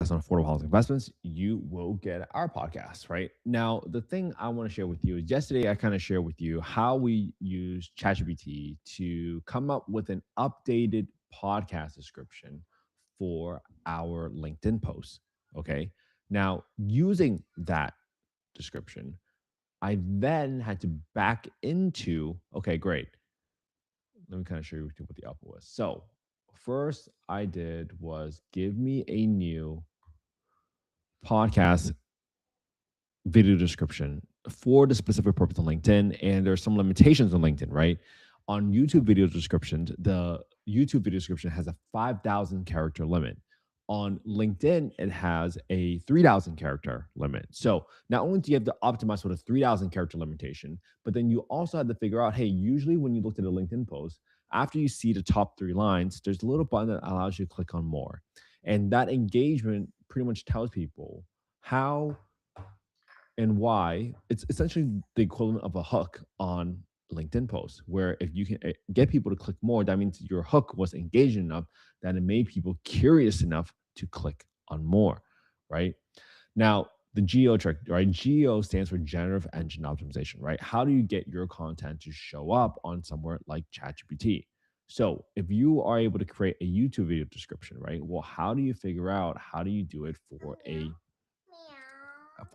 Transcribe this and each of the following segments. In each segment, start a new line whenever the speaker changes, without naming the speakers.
on affordable housing investments, you will get our podcast, right? Now, the thing I want to share with you is yesterday I kind of shared with you how we use ChatGPT to come up with an updated podcast description for our LinkedIn posts. Okay. Now, using that description, I then had to back into, okay, great. Let me kind of show you what the output was. So, first I did was give me a new podcast video description for the specific purpose on LinkedIn. And there's some limitations on LinkedIn, right? On YouTube video descriptions, the YouTube video description has a 5,000 character limit. On LinkedIn, it has a 3,000 character limit. So not only do you have to optimize for the 3,000 character limitation, but then you also have to figure out, hey, usually when you look at a LinkedIn post, after you see the top 3 lines, there's a little button that allows you to click on more. And that engagement pretty much tells people how and why. It's essentially the equivalent of a hook on LinkedIn posts, where if you can get people to click more, that means your hook was engaging enough that it made people curious enough to click on more, right? Now, the geo trick, right? Geo stands for generative engine optimization, right? How do you get your content to show up on somewhere like ChatGPT? So, if you are able to create a YouTube video description, right? Well, how do you figure out how do you do it for a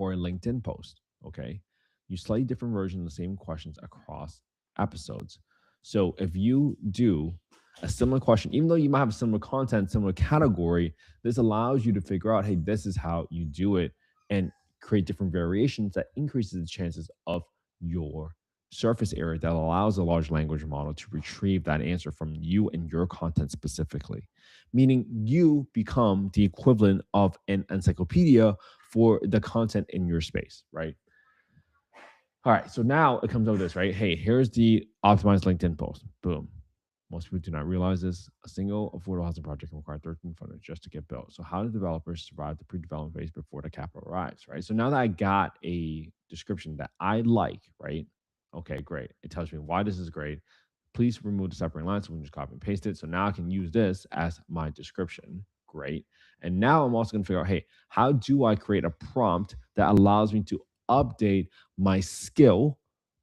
LinkedIn post? Okay. You slightly different version of the same questions across episodes. So if you do a similar question, even though you might have similar content, similar category, this allows you to figure out, hey, this is how you do it and create different variations that increases the chances of your surface area that allows a large language model to retrieve that answer from you and your content specifically, meaning you become the equivalent of an encyclopedia for the content in your space, right? All right, so now it comes over this, right? Hey, here's the optimized LinkedIn post. Boom. Most people do not realize this. A single affordable housing project can require 13 funders just to get built. So how do developers survive the pre-development phase before the capital arrives, right? So now that I got a description that I like, right? Okay, great. It tells me why this is great. Please remove the separating lines so we can just copy and paste it. So now I can use this as my description. Great. And now I'm also going to figure out, hey, how do I create a prompt that allows me to update my skill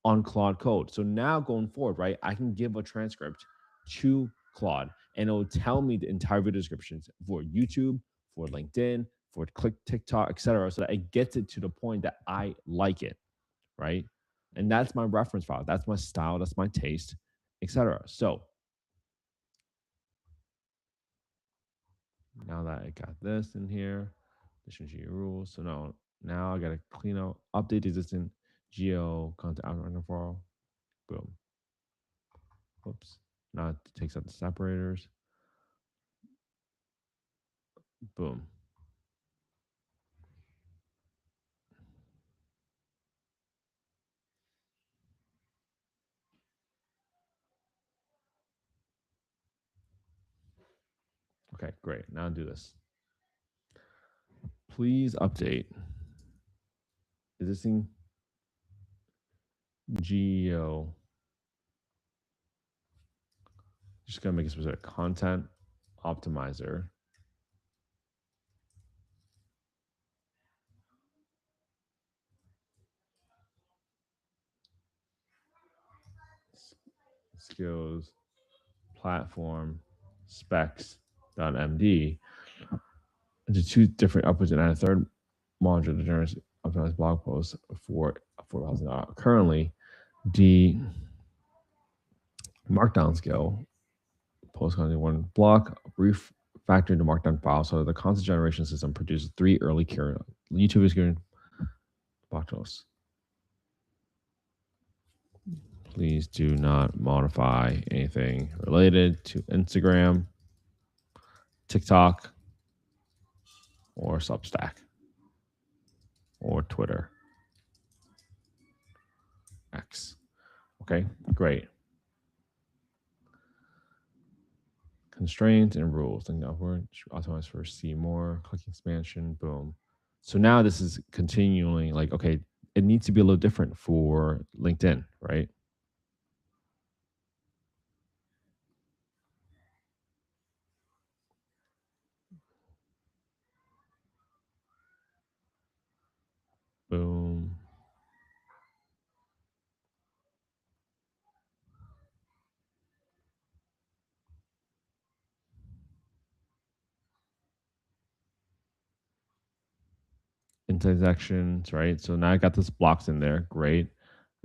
on Claude Code? So now going forward, right, I can give a transcript to Claude and it will tell me the entire video descriptions for YouTube, for LinkedIn, for Click TikTok, etc. So that it gets it to the point that I like it, right? And that's my reference file. That's my style. That's my taste, etc. So now that I got this in here, this should your rules. So now I gotta clean out, update the existing geo content out file. Boom. Whoops. Now it takes out the separators. Boom. Okay, great. Now do this. Please update existing geo. Just gonna make a specific content optimizer. Skills platform specs.md into two different upwards and add a third module to generate optimized blog posts for affordable housing. Currently, the markdown skill post content one block refactor into markdown file so the content generation system produces 3 early YouTube is getting block posts. Please do not modify anything related to Instagram, TikTok, or Substack, or Twitter X. Okay, great. Constraints and rules. Think upward, optimize for see more, click expansion, boom. So now this is continually like, okay, it needs to be a little different for LinkedIn, right? context actions, right? So now I got this blocks in there. Great.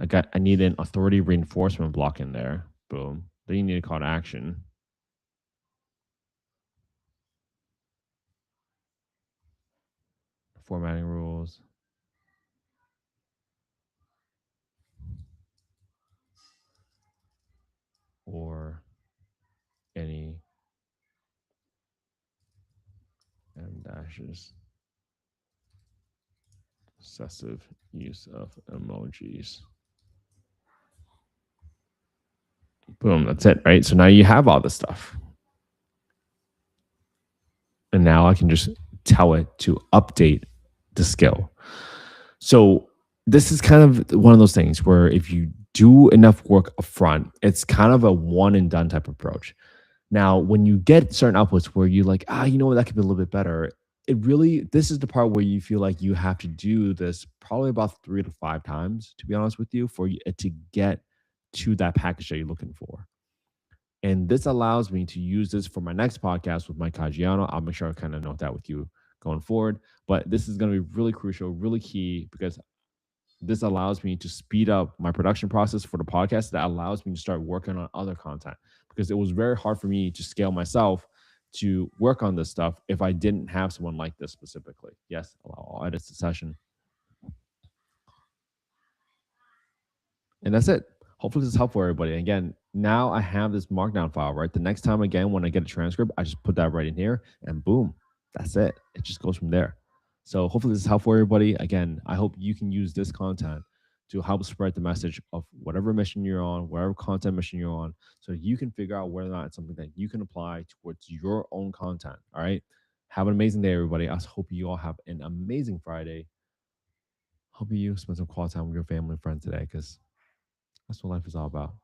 I need an authority reinforcement block in there. Boom. Then you need a call to action, formatting rules, or any M dashes, excessive use of emojis. Boom. That's it, right? So now you have all this stuff. And now I can just tell it to update the skill. So this is kind of one of those things where if you do enough work upfront, it's kind of a one and done type approach. Now, when you get certain outputs where you like, you know what, that could be a little bit better. This is the part where you feel like you have to do this probably about 3 to 5 times, to be honest with you, for it to get to that package that you're looking for. And this allows me to use this for my next podcast with Mike Caggiano. I'll make sure I kind of note that with you going forward. But this is going to be really crucial, really key, because this allows me to speed up my production process for the podcast. That allows me to start working on other content, because it was very hard for me to scale myself to work on this stuff if I didn't have someone like this specifically. Yes, I'll edit the session. And that's it. Hopefully this is helpful for everybody. Again, now I have this markdown file, right? The next time again, when I get a transcript, I just put that right in here and boom, that's it. It just goes from there. So hopefully this is helpful for everybody. Again, I hope you can use this content to help spread the message of whatever mission you're on, whatever content mission you're on, so you can figure out whether or not it's something that you can apply towards your own content. All right. Have an amazing day, everybody. I hope you all have an amazing Friday. Hope you spend some quality time with your family and friends today, because that's what life is all about.